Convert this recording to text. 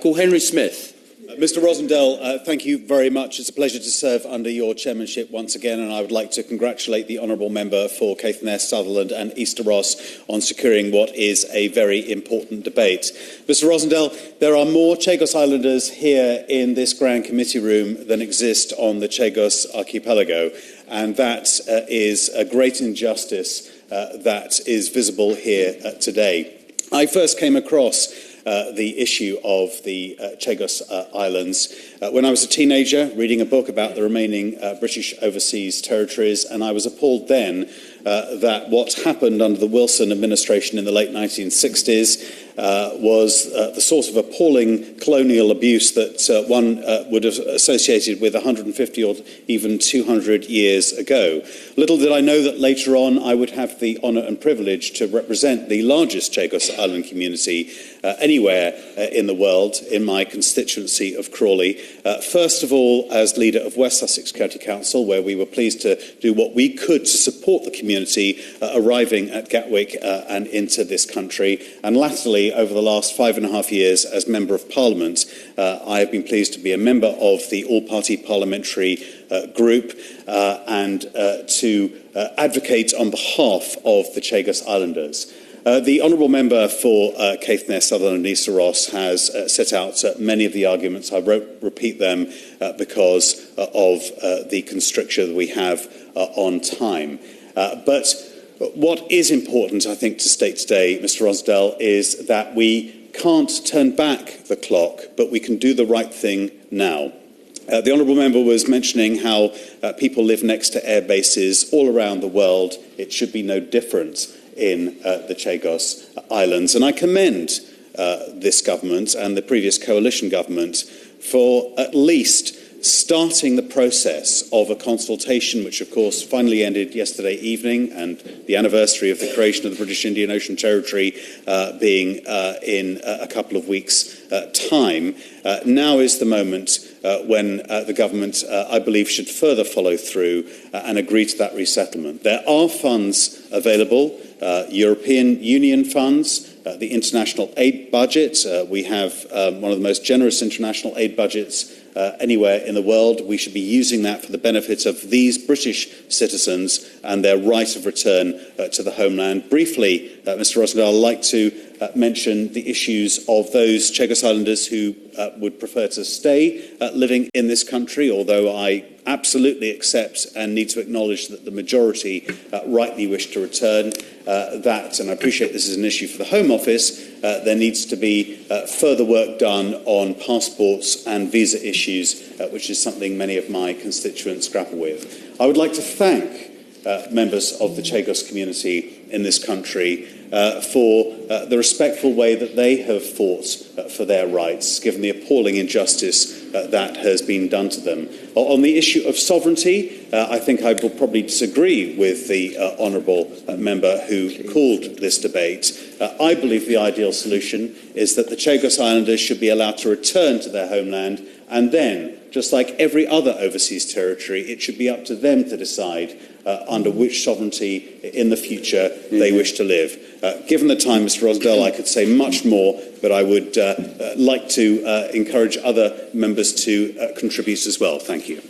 Call Henry Smith. Mr. Rosendale, thank you very much. It's a pleasure to serve under your chairmanship once again, and I would like to congratulate the honourable member for Caithness, Sutherland and Easter Ross on securing what is a very important debate. Mr. Rosendale, there are more Chagos Islanders here in this grand committee room than exist on the Chagos archipelago, and that is a great injustice that is visible here today. I first came across the issue of the Chagos Islands when I was a teenager, reading a book about the remaining British overseas territories, and I was appalled then that what happened under the Wilson administration in the late 1960s was the sort of appalling colonial abuse that one would have associated with 150 or even 200 years ago. Little did I know that later on I would have the honour and privilege to represent the largest Chagos Island community anywhere in the world, in my constituency of Crawley. First of all, as leader of West Sussex County Council, where we were pleased to do what we could to support the community arriving at Gatwick and into this country. And latterly, over the last 5.5 years, as Member of Parliament, I have been pleased to be a member of the all-party parliamentary group and to advocate on behalf of the Chagos Islanders. The honourable member for Caithness, Sutherland and Easter Ross has set out many of the arguments. I won't repeat them because of the constriction that we have on time. But what is important, I think, to state today, Mr. Rosendale, is that we can't turn back the clock, but we can do the right thing now. The honourable member was mentioning how people live next to air bases all around the world. It should be no different in the Chagos Islands. And I commend this government and the previous coalition government for at least starting the process of a consultation, which of course finally ended yesterday evening, and the anniversary of the creation of the British Indian Ocean Territory being in a couple of weeks' time. Now is the moment when the government, I believe, should further follow through and agree to that resettlement. There are funds available, European Union funds, the international aid budget. We have one of the most generous international aid budgets anywhere in the world. We should be using that for the benefit of these British citizens and their right of return to the homeland. Briefly, Mr. Rosendale, I'd like to mention the issues of those Chagos Islanders who would prefer to stay living in this country, although I absolutely accept and need to acknowledge that the majority rightly wish to return. That, and I appreciate this is an issue for the Home Office, there needs to be further work done on passports and visa issues, which is something many of my constituents grapple with. I would like to thank members of the Chagos community in this country for the respectful way that they have fought for their rights, given the appalling injustice that has been done to them. On the issue of sovereignty, I think I will probably disagree with the honourable member who called this debate. I believe the ideal solution is that the Chagos Islanders should be allowed to return to their homeland, and then, just like every other overseas territory, it should be up to them to decide under which sovereignty in the future they wish to live. Given the time, Mr. Rosendale, I could say much more, but I would like to encourage other members to contribute as well. Thank you.